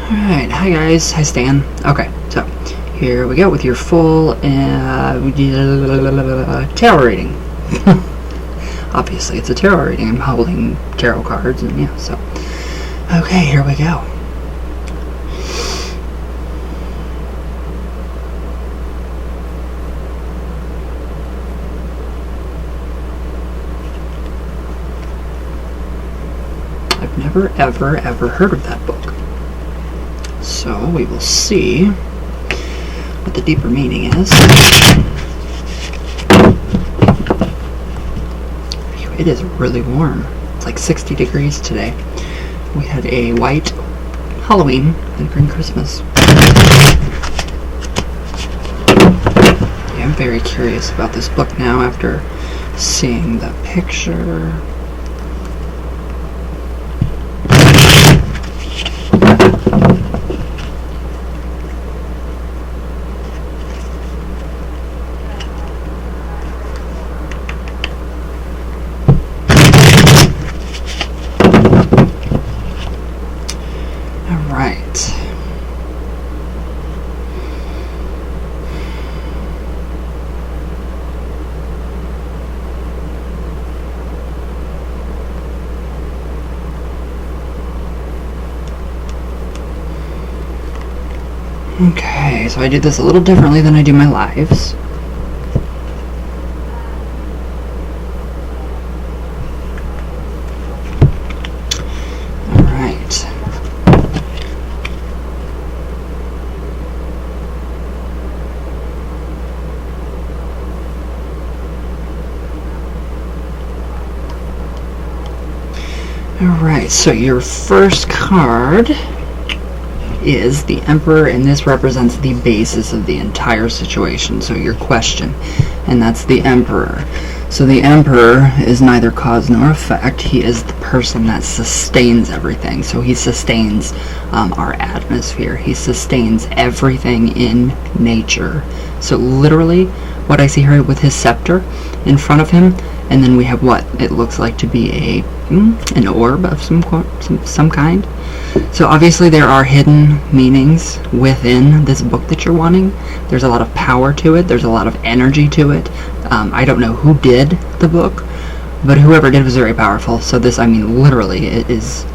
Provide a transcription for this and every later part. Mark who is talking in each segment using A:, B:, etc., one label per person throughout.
A: Alright, hi guys, hi Stan. Okay, so here we go with your full tarot reading. Obviously, it's a tarot reading. I'm holding tarot cards, and yeah, so. Okay, here we go. I've never, ever heard of that book. So we will see what the deeper meaning is. It is really warm. It's like 60 degrees today. We had a white Halloween and green Christmas. Yeah, I'm very curious about this book now after seeing the picture. Okay, so I do this a little differently than I do my lives. Alright. Alright, so your first card is the Emperor, and this represents the basis of the entire situation, so your question, and that's the Emperor. So the Emperor is neither cause nor effect. He is the person that sustains everything. So he sustains our atmosphere. He sustains everything in nature. So literally what I see here with his scepter in front of him, and then we have what it looks like to be an orb of some kind. So obviously there are hidden meanings within this book that you're wanting. There's a lot of power to it. There's a lot of energy to it. I don't know who did the book, but whoever did was very powerful. So this, I mean, literally, it is,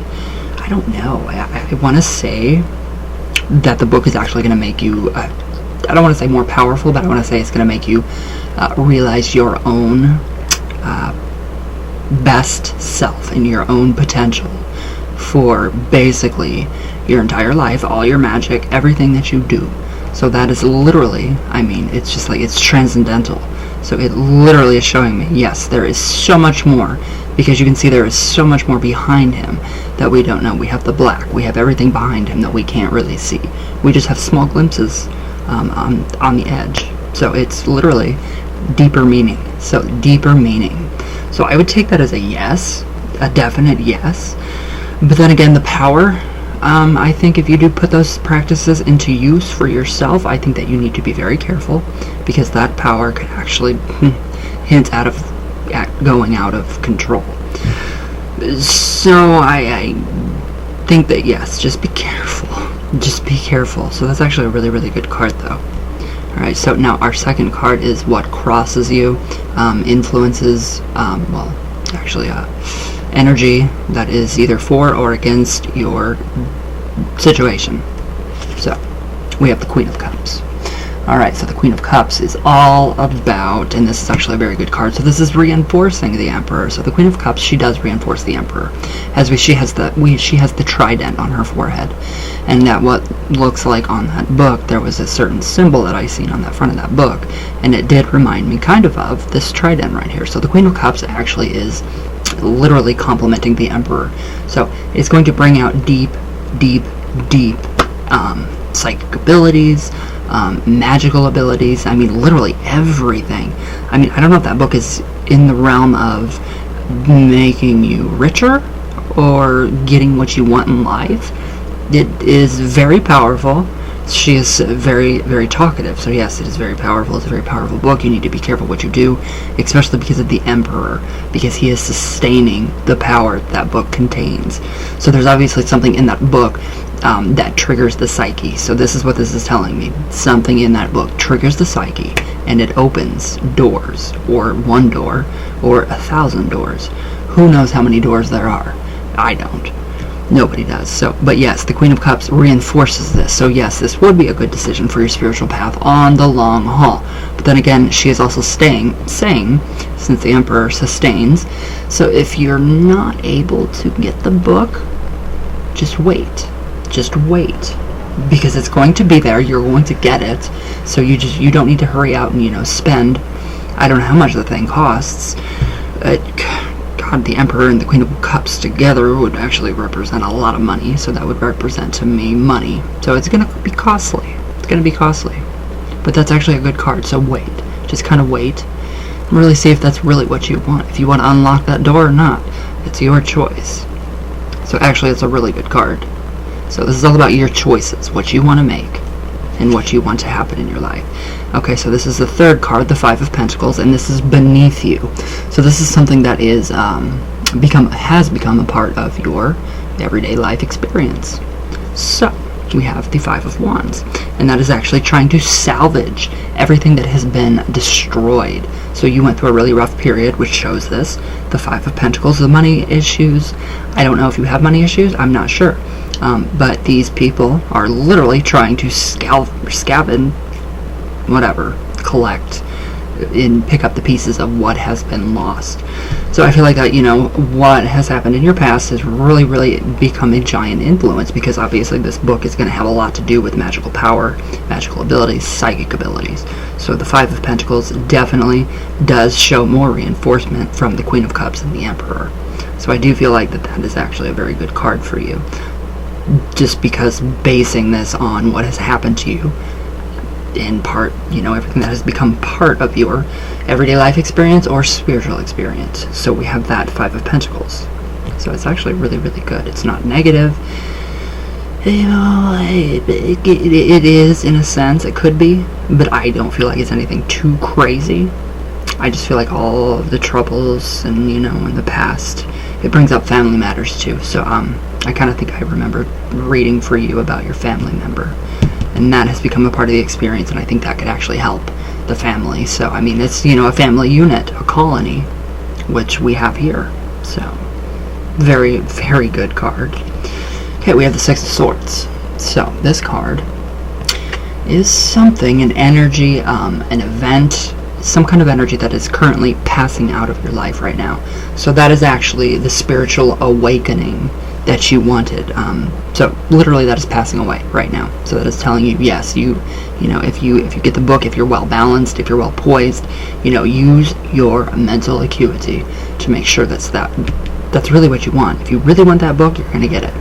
A: I don't know. I want to say that the book is actually going to make you, I don't want to say more powerful, but I want to say it's going to make you realize your own best self and your own potential for basically your entire life, all your magic, everything that you do. So that is literally, I mean, it's just like, it's transcendental. So it literally is showing me, yes, there is so much more, because you can see there is so much more behind him that we don't know. We have the black, we have everything behind him that we can't really see. We just have small glimpses on the edge. So it's literally deeper meaning. So deeper meaning. So I would take that as a yes, a definite yes. But then again, the power, I think if you do put those practices into use for yourself, I think that you need to be very careful, because that power could actually hint going out of control. So I think that yes, just be careful. Just be careful. So that's actually a really, really good card though. Alright, so now our second card is what crosses you, influences, energy that is either for or against your situation. So we have the Queen of Cups. Alright, so the Queen of Cups is all about, and this is actually a very good card, so this is reinforcing the Emperor. So the Queen of Cups, she does reinforce the Emperor, she has the trident on her forehead, and that what looks like on that book, there was a certain symbol that I seen on the front of that book, and it did remind me kind of this trident right here. So the Queen of Cups actually is literally complementing the Emperor. So it's going to bring out deep psychic abilities, magical abilities. I mean, literally everything. I mean, I don't know if that book is in the realm of making you richer or getting what you want in life. It is very powerful. She is very, very talkative. So yes, it is very powerful. It's a very powerful book. You need to be careful what you do, especially because of the Emperor, because he is sustaining the power that book contains. So there's obviously something in that book that triggers the psyche. So this is what this is telling me. Something in that book triggers the psyche, and it opens doors, or one door, or 1,000 doors. Who knows how many doors there are? I don't. Nobody does. So, but yes, the Queen of Cups reinforces this. So yes, this would be a good decision for your spiritual path on the long haul. But then again, she is also saying, since the Emperor sustains, so if you're not able to get the book, just wait. Just wait. Because it's going to be there. You're going to get it. So you don't need to hurry out and, spend, I don't know how much the thing costs. God, the Emperor and the Queen of Cups together would actually represent a lot of money, so that would represent to me money. So it's going to be costly. It's going to be costly. But that's actually a good card, so wait. Just kind of wait. And really see if that's really what you want. If you want to unlock that door or not. It's your choice. So actually, it's a really good card. So this is all about your choices, what you want to make, and what you want to happen in your life. Okay, so this is the third card, the Five of Pentacles, and this is beneath you. So this is something that is has become a part of your everyday life experience. So we have the Five of Wands, and that is actually trying to salvage everything that has been destroyed. So you went through a really rough period, which shows this. The Five of Pentacles, the money issues. I don't know if you have money issues. I'm not sure. But these people are literally trying to scavenge, collect, and pick up the pieces of what has been lost. So I feel like that, what has happened in your past has really, really become a giant influence, because obviously this book is going to have a lot to do with magical power, magical abilities, psychic abilities. So the Five of Pentacles definitely does show more reinforcement from the Queen of Cups and the Emperor. So I do feel like that is actually a very good card for you. Just because basing this on what has happened to you, in part, everything that has become part of your everyday life experience or spiritual experience. So we have that Five of Pentacles. So it's actually really, really good. It's not negative. It is, in a sense. It could be, but I don't feel like it's anything too crazy. I just feel like all of the troubles and, in the past, it brings up family matters too. So, I kind of think I remember reading for you about your family member, and that has become a part of the experience, and I think that could actually help the family. So, I mean, it's, a family unit, a colony, which we have here. So, very, very good card. Okay, we have the Six of Swords. So, this card is something, an energy, an event, some kind of energy that is currently passing out of your life right now. So that is actually the spiritual awakening that you wanted. So literally that is passing away right now. So that is telling you, yes, if you get the book, if you're well balanced, if you're well poised, use your mental acuity to make sure that's really what you want. If you really want that book, you're going to get it.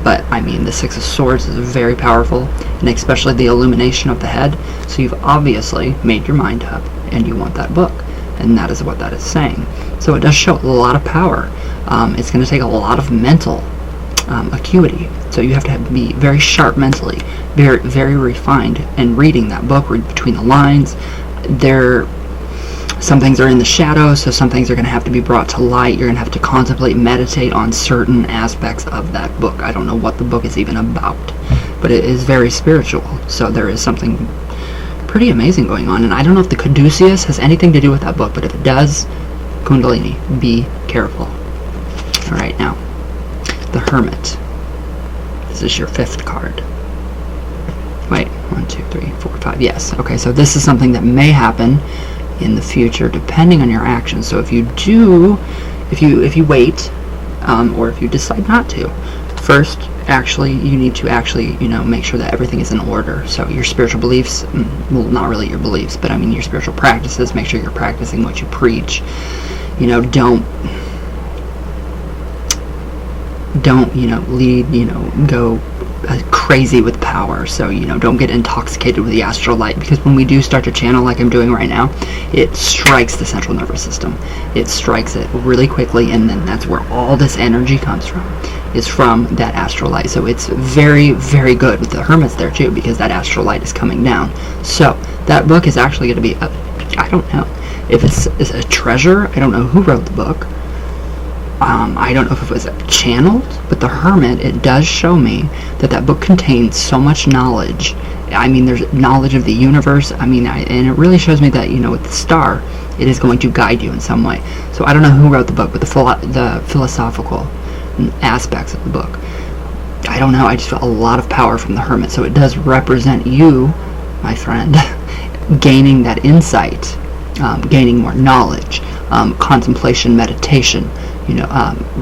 A: But I mean, the Six of Swords is very powerful, and especially the illumination of the head. So you've obviously made your mind up and you want that book, and that is what that is saying. So it does show a lot of power. It's going to take a lot of mental acuity. So you have to be very sharp mentally, very, very refined, and reading that book, read between the lines. Some things are in the shadows, so some things are going to have to be brought to light. You're going to have to contemplate, meditate on certain aspects of that book. I don't know what the book is even about, but it is very spiritual. So there is something pretty amazing going on, and I don't know if the Caduceus has anything to do with that book, but if it does, Kundalini, be careful. Alright, now, the Hermit. This is your fifth card. Wait, 1, 2, 3, 4, 5, yes. Okay, so this is something that may happen in the future, depending on your actions. So if you wait, or if you decide not to, first, you need to make sure that everything is in order. So your spiritual beliefs, well, not really your beliefs, but I mean your spiritual practices, make sure you're practicing what you preach. Don't go crazy with power. So don't get intoxicated with the astral light, because when we do start to channel like I'm doing right now, it strikes the central nervous system. It strikes it really quickly, and then that's where all this energy comes from. is from that astral light. So it's very, very good with the hermits there too, because that astral light is coming down. So that book is actually going to be, I don't know if it's a treasure. I don't know who wrote the book. I don't know if it was channeled, but the Hermit, it does show me that book contains so much knowledge. I mean, there's knowledge of the universe. I mean, and it really shows me that, with the star, it is going to guide you in some way. So I don't know who wrote the book, but the philosophical aspects of the book, I don't know. I just feel a lot of power from the Hermit. So it does represent you, my friend, gaining that insight, gaining more knowledge, contemplation, meditation,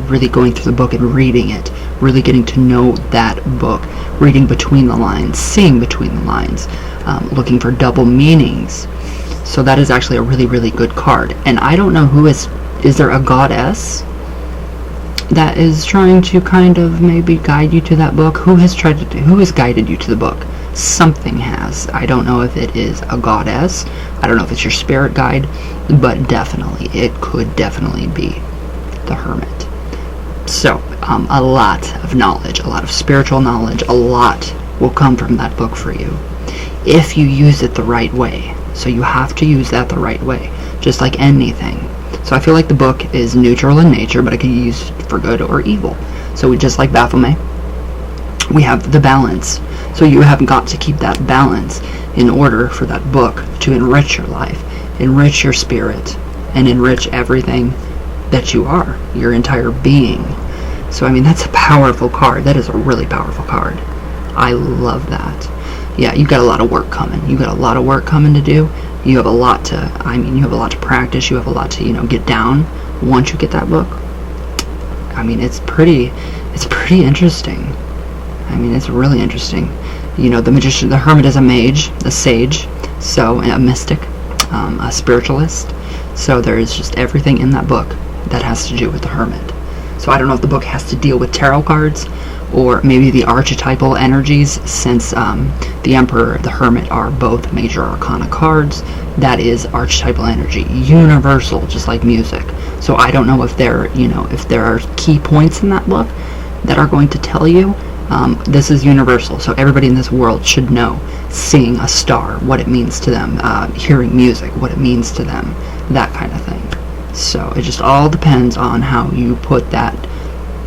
A: really going through the book and reading it, really getting to know that book, reading between the lines, seeing between the lines, looking for double meanings. So that is actually a really, really good card. And I don't know who is there a goddess that is trying to kind of maybe guide you to that book? Who has guided you to the book? Something has. I don't know if it is a goddess. I don't know if it's your spirit guide, but definitely, it could definitely be the Hermit. So, a lot of knowledge, a lot of spiritual knowledge, a lot will come from that book for you, if you use it the right way. So you have to use that the right way, just like anything. So I feel like the book is neutral in nature, but it can be used for good or evil. So just like Baphomet, we have the balance. So you have got to keep that balance in order for that book to enrich your life, enrich your spirit, and enrich everything that you are, your entire being. So I mean, that's a powerful card. That is a really powerful card. I love that. Yeah, you've got a lot of work coming. You've got a lot of work coming to do. You have a lot to practice. You have a lot to, get down once you get that book. I mean, it's pretty interesting. I mean, it's really interesting. The magician, the Hermit is a mage, a sage, so a mystic, a spiritualist. So there is just everything in that book that has to do with the Hermit. So I don't know if the book has to deal with tarot cards or maybe the archetypal energies, since the Emperor, the Hermit are both major arcana cards. That is archetypal energy, universal, just like music. So I don't know if if there are key points in that book that are going to tell you this is universal. So everybody in this world should know seeing a star, what it means to them, hearing music, what it means to them, that kind of thing. So it just all depends on how you put that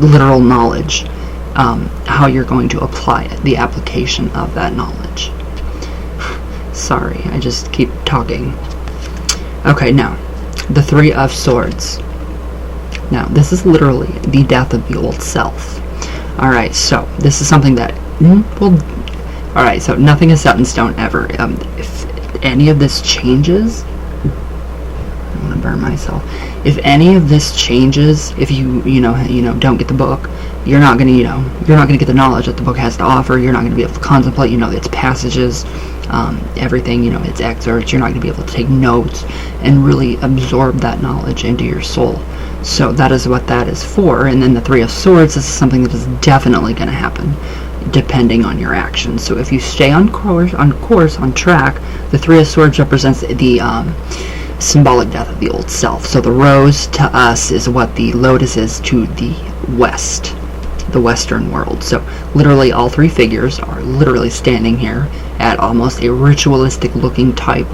A: literal knowledge, how you're going to apply it, the application of that knowledge. Sorry, I just keep talking. Okay, now, the Three of Swords. Now, this is literally the death of the old self. Alright, so, this is something that, alright, so nothing is set in stone ever. If any of this changes, I want to burn myself. If any of this changes, if you don't get the book, you're not going to get the knowledge that the book has to offer. You're not going to be able to contemplate, its passages, everything, its excerpts. You're not going to be able to take notes and really absorb that knowledge into your soul. So that is what that is for. And then the Three of Swords, this is something that is definitely going to happen, depending on your actions. So if you stay on course, on track, the Three of Swords represents the symbolic death of the old self. So the rose to us is what the lotus is to the West, the Western world. So literally all three figures are literally standing here at almost a ritualistic looking type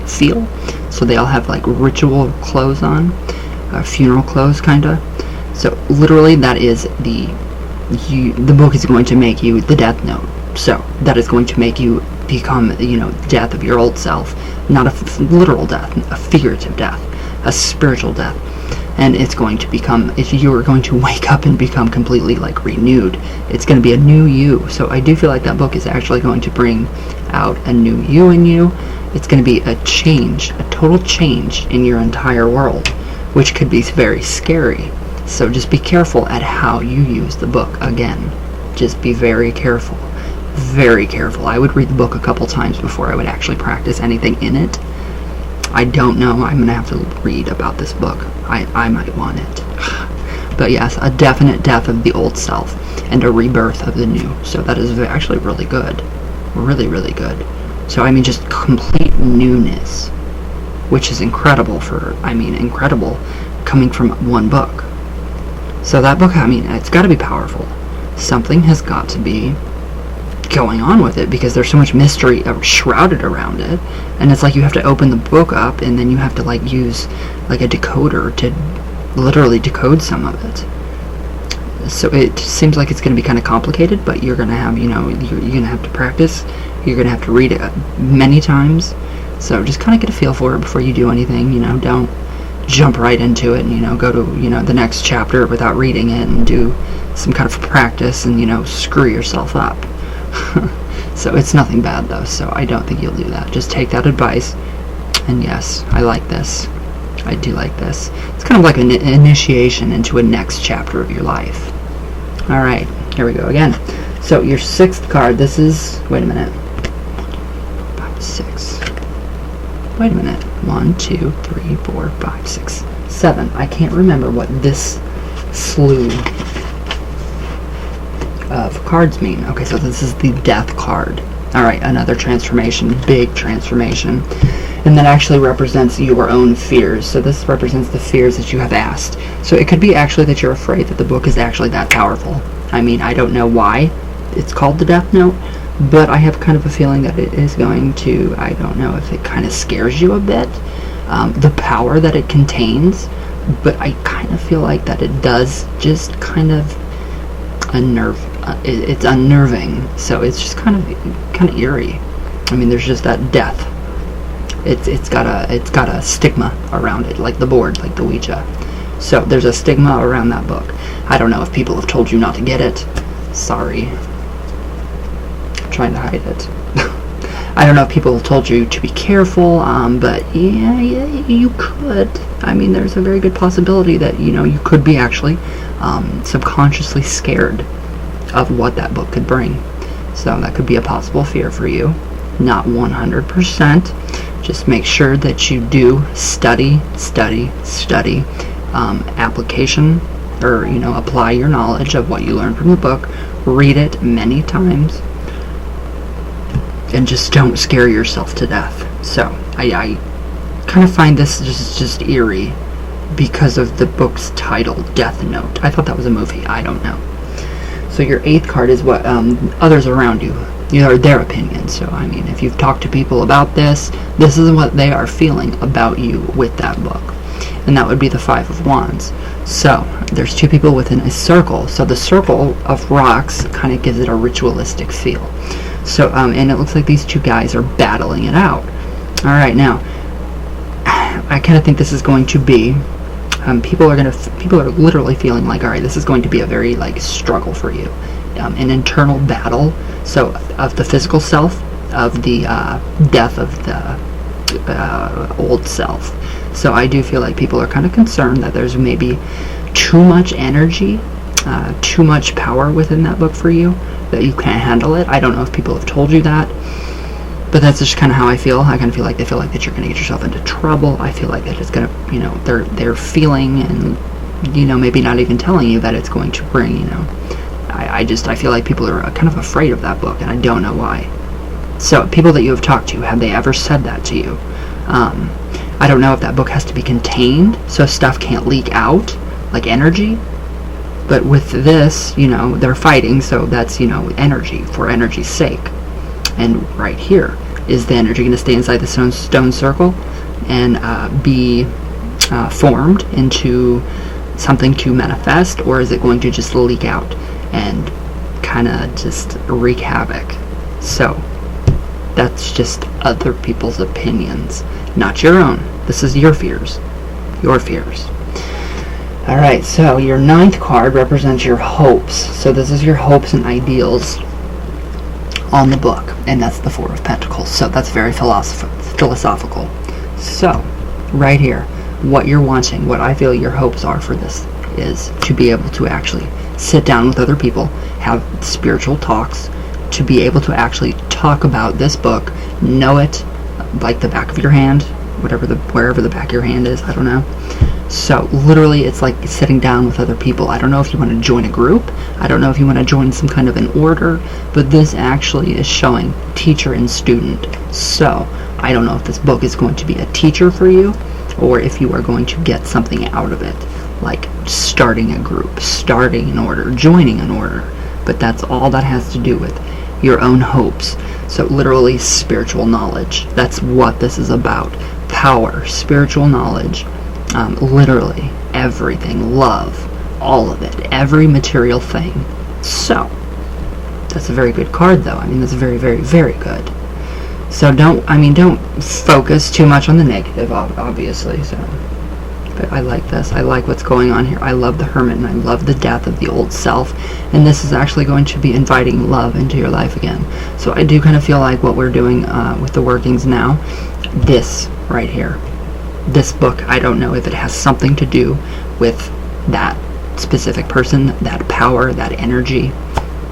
A: feel. So they all have like ritual clothes on, funeral clothes kinda. So literally that is the book is going to make you the death note. So that is going to make you become, death of your old self. Not a literal death, a figurative death, a spiritual death. And it's going to become, if you are going to wake up and become completely renewed, it's going to be a new you. So I do feel like that book is actually going to bring out a new you in you. It's going to be a change, a total change in your entire world, which could be very scary. So just be careful at how you use the book. Again, just be very careful. Very careful. I would read the book a couple times before I would actually practice anything in it. I don't know. I'm going to have to read about this book. I might want it. But yes, a definite death of the old self and a rebirth of the new. So that is actually really good. Really, really good. So, just complete newness, which is incredible incredible coming from one book. So that book, I mean, it's got to be powerful. Something has got to be going on with it, because there's so much mystery shrouded around it, and it's like you have to open the book up, and then you have to like use like a decoder to literally decode some of it. So it seems like it's going to be kind of complicated, but you're going to have, you're going to have to practice. You're going to have to read it many times. So just kind of get a feel for it before you do anything. Don't jump right into it and go to the next chapter without reading it and do some kind of practice and screw yourself up. So it's nothing bad though, so I don't think you'll do that. Just take that advice. And yes, I like this. I do like this. It's kind of like an initiation into a next chapter of your life. Alright, here we go again. So your 6th card, this is, wait a minute, 5, 6, wait a minute, 1, 2, 3, 4, 5, 6, 7. I can't remember what this slew of cards mean. Okay, so this is the Death card. Alright, another transformation, big transformation. And that actually represents your own fears. So this represents the fears that you have asked. So it could be actually that you're afraid that the book is actually that powerful. I mean, I don't know why it's called the Death Note, but I have kind of a feeling that it is going to, I don't know if it kind of scares you a bit, the power that it contains, but I kind of feel like that it does just kind of it's unnerving. So it's just kind of eerie. I mean, there's just that death. It's got a stigma around it, like the board, like the Ouija. So there's a stigma around that book. I don't know if people have told you not to get it. Sorry. I'm trying to hide it. I don't know if people have told you to be careful, but yeah, you could. I mean, there's a very good possibility that, you could be actually subconsciously scared of what that book could bring. So that could be a possible fear for you. Not 100%. Just make sure that you do study application, or apply your knowledge of what you learned from the book. Read it many times, and just don't scare yourself to death. So I kind of find this just eerie because of the book's title, Death Note. I thought that was a movie. I don't know. So your 8th card is what others around you, their opinion. So I mean, if you've talked to people about this is what they are feeling about you with that book. And that would be the 5 of Wands. So there's 2 people within a circle. So the circle of rocks kind of gives it a ritualistic feel. So and it looks like these 2 guys are battling it out. All right, now I kind of think this is going to be people are literally feeling like, all right, this is going to be a very struggle for you, an internal battle. So of the physical self, of the death of the old self. So I do feel like people are kind of concerned that there's maybe too much energy, too much power within that book for you, that you can't handle it. I don't know if people have told you that, but that's just kind of how I feel. I kind of feel like they feel like that you're going to get yourself into trouble. I feel like that it's going to, they're feeling and, maybe not even telling you that it's going to bring, I feel like people are kind of afraid of that book, and I don't know why. So people that you have talked to, have they ever said that to you? I don't know if that book has to be contained, so stuff can't leak out, like energy. But with this, they're fighting, so that's, energy, for energy's sake. And right here, is the energy going to stay inside the stone circle and be formed into something to manifest, or is it going to just leak out and kind of just wreak havoc? So that's just other people's opinions, not your own. This is your fears. Your fears. Alright, so your 9th card represents your hopes. So this is your hopes and ideals on the book, and that's the 4 of Pentacles. So that's very philosophical. So right here, what you're wanting, what I feel your hopes are for this, is to be able to actually sit down with other people, have spiritual talks, to be able to actually talk about this book, know it like the back of your hand, wherever the back of your hand is, I don't know. So literally it's like sitting down with other people. I don't know if you want to join a group, I don't know if you want to join some kind of an order, but this actually is showing teacher and student. So I don't know if this book is going to be a teacher for you, or if you are going to get something out of it. like starting a group, starting an order, joining an order. But that's all that has to do with your own hopes. So literally spiritual knowledge. That's what this is about. Power, spiritual knowledge, literally everything, love, all of it, every material thing. So that's a very good card, though. I mean, that's very, very, very good. So don't focus too much on the negative, obviously. So, but I like this. I like what's going on here. I love the Hermit, and I love the death of the old self. And this is actually going to be inviting love into your life again. So I do kind of feel like what we're doing with the workings now, this right here, this book, I don't know if it has something to do with that specific person, that power, that energy.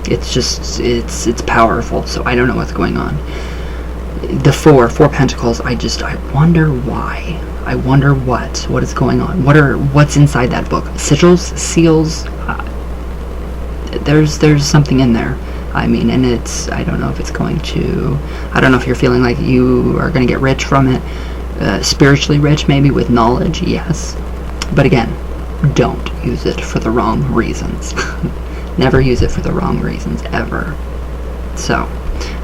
A: It's just, it's powerful. So I don't know what's going on. The four Pentacles, I wonder why. I wonder what is going on. What's inside that book? Sigils, seals. There's something in there. I mean, and I don't know if it's going to. I don't know if you're feeling like you are going to get rich from it, spiritually rich, maybe with knowledge. Yes, but again, don't use it for the wrong reasons. Never use it for the wrong reasons ever. So.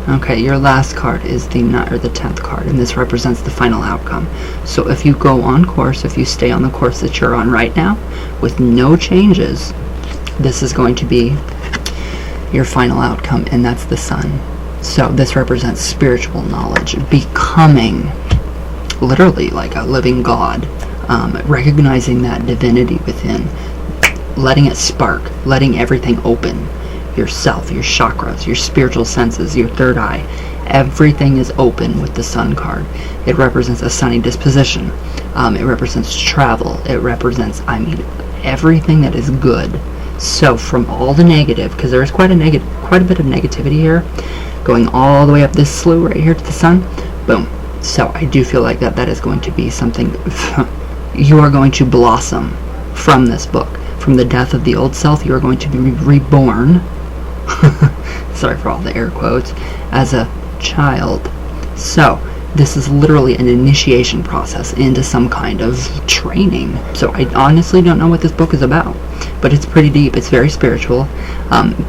A: Okay, your last card is the 10th card, and this represents the final outcome. So if you go on course, if you stay on the course that you're on right now, with no changes, this is going to be your final outcome, and that's the Sun. So this represents spiritual knowledge, becoming literally like a living God, recognizing that divinity within, letting it spark, letting everything open. Yourself, your chakras, your spiritual senses, your third eye, everything is open with the Sun card. It represents a sunny disposition. It represents travel. It represents, everything that is good. So from all the negative, because there is quite a bit of negativity here, going all the way up this slew right here to the Sun, boom. So I do feel like that is going to be something you are going to blossom from this book. From the death of the old self, you are going to be reborn. Sorry for all the air quotes, as a child. So this is literally an initiation process into some kind of training. So I honestly don't know what this book is about, but it's pretty deep. It's very spiritual.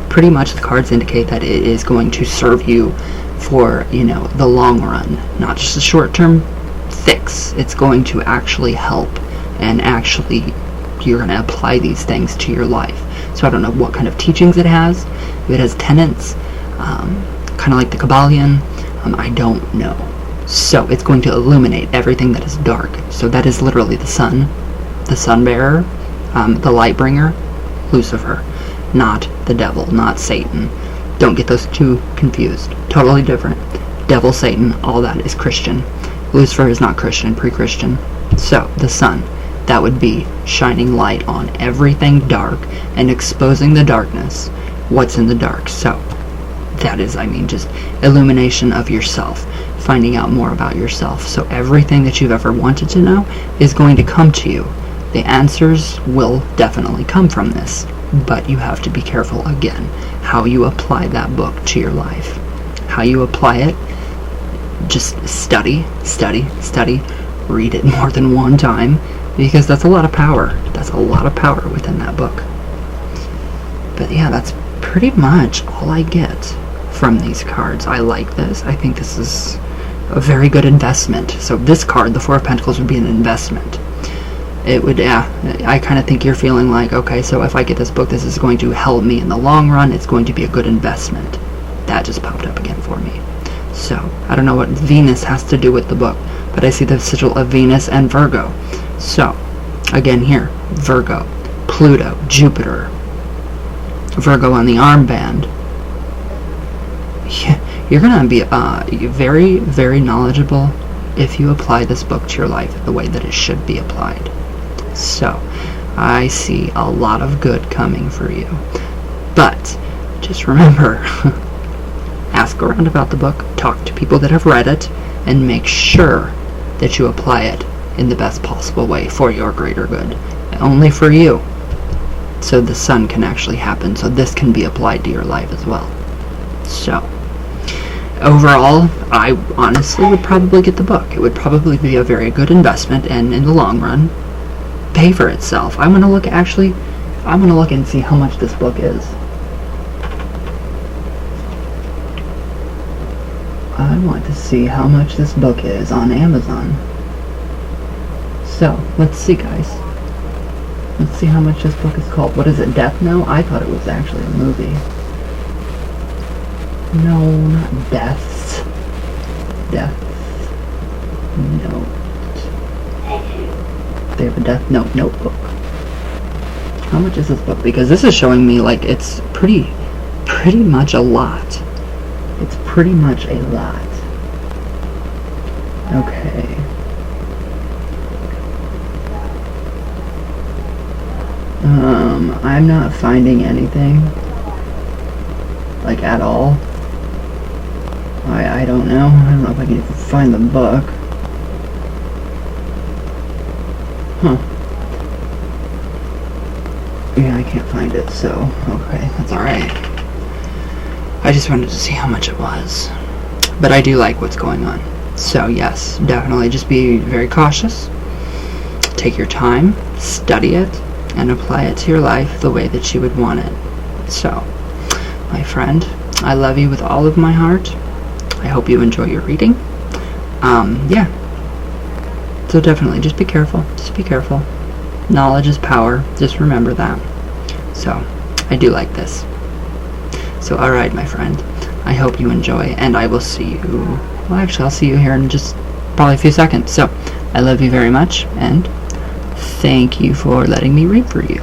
A: Pretty much the cards indicate that it is going to serve you for, the long run, not just a short-term fix. It's going to actually help, and actually you're going to apply these things to your life. So I don't know what kind of teachings it has. If it has tenets, kind of like the Kabbalion, I don't know. So it's going to illuminate everything that is dark. So that is literally the Sun, the Sun Bearer, the Light Bringer, Lucifer, not the devil, not Satan. Don't get those two confused. Totally different. Devil, Satan, all that is Christian. Lucifer is not Christian, pre-Christian. So the Sun, that would be shining light on everything dark and exposing the darkness, what's in the dark. So that is, just illumination of yourself, finding out more about yourself. So everything that you've ever wanted to know is going to come to you. The answers will definitely come from this, but you have to be careful, again, how you apply that book to your life. How you apply it, just study, read it more than one time, because that's a lot of power. That's a lot of power within that book. But yeah, that's pretty much all I get from these cards. I like this. I think this is a very good investment. So this card, the Four of Pentacles, would be an investment. It would, I kind of think you're feeling like, okay, so if I get this book, this is going to help me in the long run. It's going to be a good investment. That just popped up again for me. So I don't know what Venus has to do with the book, but I see the sigil of Venus and Virgo. So again here, Virgo, Pluto, Jupiter, Virgo on the armband. You're going to be very, very knowledgeable if you apply this book to your life the way that it should be applied. So I see a lot of good coming for you. But just remember, ask around about the book, talk to people that have read it, and make sure that you apply it in the best possible way for your greater good. Only for you. So the Sun can actually happen. So this can be applied to your life as well. So overall, I honestly would probably get the book. It would probably be a very good investment, and in the long run, pay for itself. I want to look and see how much this book is. I want to see how much this book is on Amazon. So, let's see, guys. Let's see how much this book is called. What is it, Death Note? I thought it was actually a movie. No, not Deaths. Death Note. They have a Death Note notebook. How much is this book? Because this is showing me like it's pretty much a lot. It's pretty much a lot. Okay. I'm not finding anything. Like, at all. I don't know. I don't know if I can even find the book. Huh. Yeah, I can't find it, so, okay, that's alright. I just wanted to see how much it was. But I do like what's going on. So, yes, definitely just be very cautious. Take your time, study it, and apply it to your life the way that you would want it. So, my friend, I love you with all of my heart. I hope you enjoy your reading. Yeah. So definitely, just be careful. Just be careful. Knowledge is power. Just remember that. So, I do like this. So, alright, my friend. I hope you enjoy, and I will see you... Well, actually, I'll see you here in just probably a few seconds. So, I love you very much, and thank you for letting me read for you.